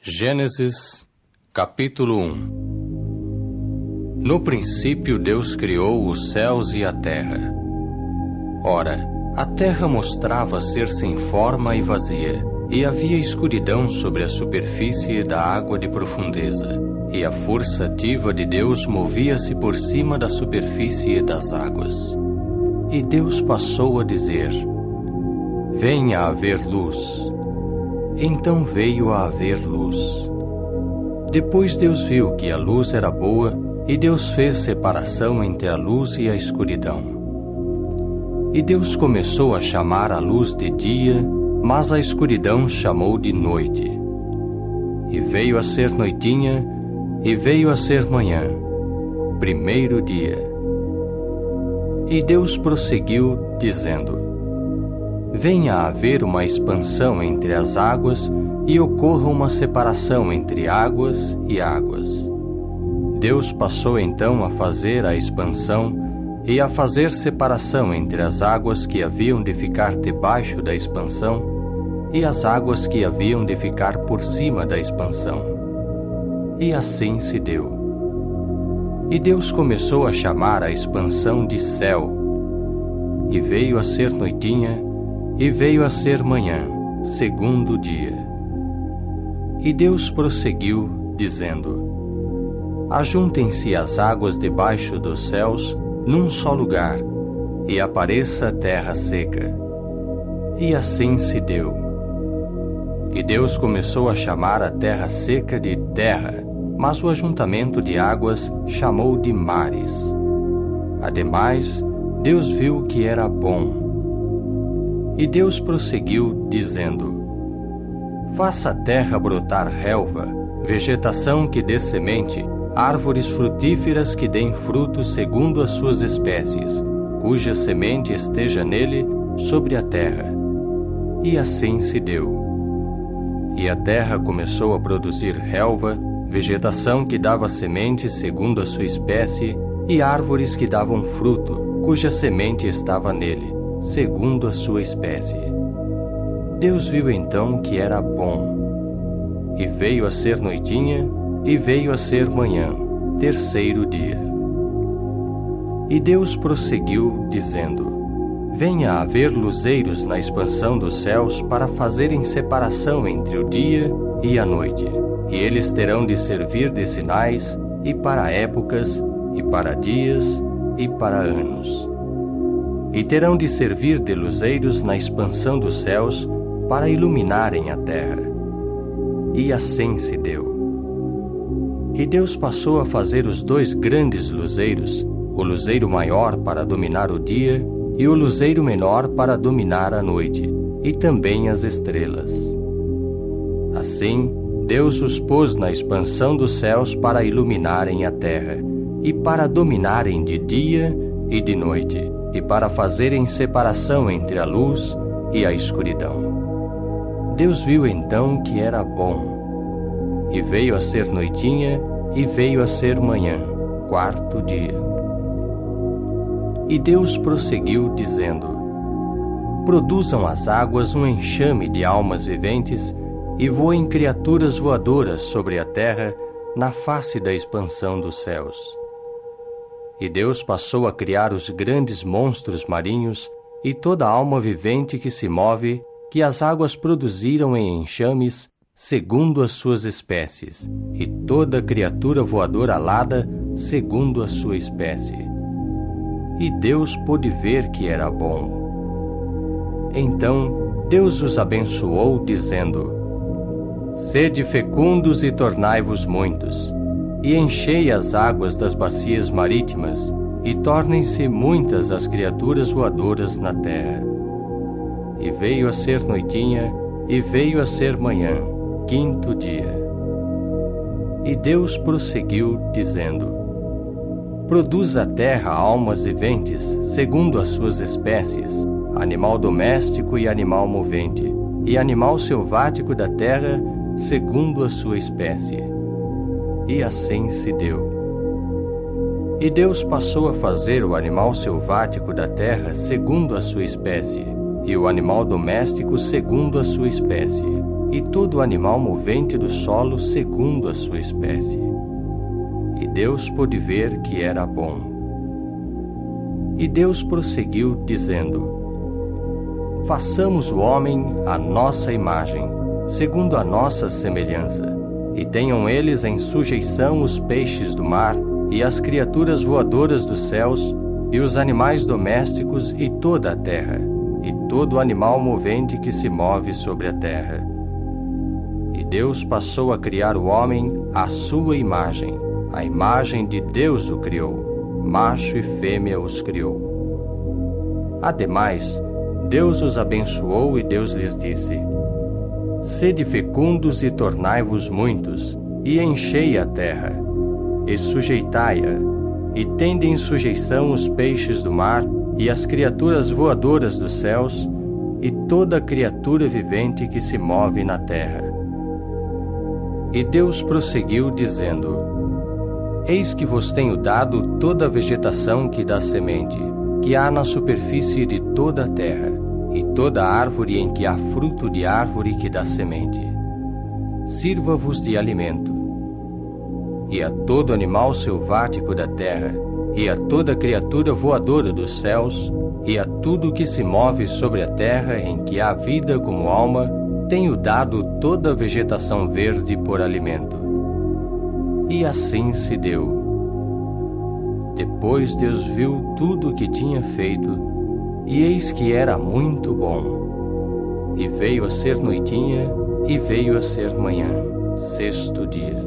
Gênesis, capítulo 1. No princípio Deus criou os céus e a terra. Ora, a terra mostrava ser sem forma e vazia, e havia escuridão sobre a superfície da água de profundeza, e a força ativa de Deus movia-se por cima da superfície das águas. E Deus passou a dizer: venha a haver luz. Então veio a haver luz. Depois Deus viu que a luz era boa, e Deus fez separação entre a luz e a escuridão. E Deus começou a chamar a luz de dia, mas a escuridão chamou de noite. E veio a ser noitinha, e veio a ser manhã, primeiro dia. E Deus prosseguiu, dizendo: venha a haver uma expansão entre as águas, e ocorra uma separação entre águas e águas. Deus passou então a fazer a expansão e a fazer separação entre as águas que haviam de ficar debaixo da expansão e as águas que haviam de ficar por cima da expansão. E assim se deu. E Deus começou a chamar a expansão de céu. E veio a ser noitinha, e veio a ser manhã, segundo dia. E Deus prosseguiu, dizendo: ajuntem-se as águas debaixo dos céus num só lugar, e apareça terra seca. E assim se deu. E Deus começou a chamar a terra seca de terra, mas o ajuntamento de águas chamou de mares. Ademais, Deus viu que era bom. E Deus prosseguiu, dizendo: faça a terra brotar relva, vegetação que dê semente, árvores frutíferas que deem frutos segundo as suas espécies, cuja semente esteja nele sobre a terra. E assim se deu. E a terra começou a produzir relva, vegetação que dava semente segundo a sua espécie, e árvores que davam fruto, cuja semente estava nele, segundo a sua espécie. Deus viu então que era bom. E veio a ser noitinha, e veio a ser manhã, terceiro dia. E Deus prosseguiu, dizendo: venha a haver luzeiros na expansão dos céus para fazerem separação entre o dia e a noite. E eles terão de servir de sinais, e para épocas, e para dias, e para anos. E terão de servir de luzeiros na expansão dos céus, para iluminarem a terra. E assim se deu. E Deus passou a fazer os dois grandes luzeiros, o luzeiro maior para dominar o dia, e o luzeiro menor para dominar a noite, e também as estrelas. Assim, Deus os pôs na expansão dos céus para iluminarem a terra, e para dominarem de dia e de noite, e para fazerem separação entre a luz e a escuridão. Deus viu então que era bom. E veio a ser noitinha, e veio a ser manhã, quarto dia. E Deus prosseguiu, dizendo: produzam as águas um enxame de almas viventes, e voem criaturas voadoras sobre a terra, na face da expansão dos céus. E Deus passou a criar os grandes monstros marinhos, e toda alma vivente que se move, que as águas produziram em enxames, segundo as suas espécies, e toda criatura voadora alada, segundo a sua espécie. E Deus pôde ver que era bom. Então Deus os abençoou, dizendo: sede fecundos e tornai-vos muitos, e enchei as águas das bacias marítimas, e tornem-se muitas as criaturas voadoras na terra. E veio a ser noitinha, e veio a ser manhã, quinto dia. E Deus prosseguiu, dizendo: produz a terra almas viventes, segundo as suas espécies, animal doméstico e animal movente, e animal selvático da terra, segundo a sua espécie. E assim se deu. E Deus passou a fazer o animal selvático da terra segundo a sua espécie, e o animal doméstico segundo a sua espécie, e todo animal movente do solo segundo a sua espécie. E Deus pôde ver que era bom. E Deus prosseguiu, dizendo: Façamos o homem à nossa imagem, segundo a nossa semelhança, e tenham eles em sujeição os peixes do mar, e as criaturas voadoras dos céus, e os animais domésticos, e toda a terra, e todo animal movente que se move sobre a terra. E Deus passou a criar o homem à sua imagem, a imagem de Deus o criou, macho e fêmea os criou. Ademais, Deus os abençoou e Deus lhes disse: Sede fecundos e tornai-vos muitos, e enchei a terra, e sujeitai-a, e tende em sujeição os peixes do mar, e as criaturas voadoras dos céus, e toda criatura vivente que se move na terra. E Deus prosseguiu, dizendo: Eis que vos tenho dado toda a vegetação que dá semente, que há na superfície de toda a terra, e toda árvore em que há fruto de árvore que dá semente. Sirva-vos de alimento. E a todo animal selvático da terra, e a toda criatura voadora dos céus, e a tudo que se move sobre a terra em que há vida como alma, tenho dado toda a vegetação verde por alimento. E assim se deu. Depois Deus viu tudo o que tinha feito, e eis que era muito bom. E veio a ser noitinha, e veio a ser manhã, sexto dia.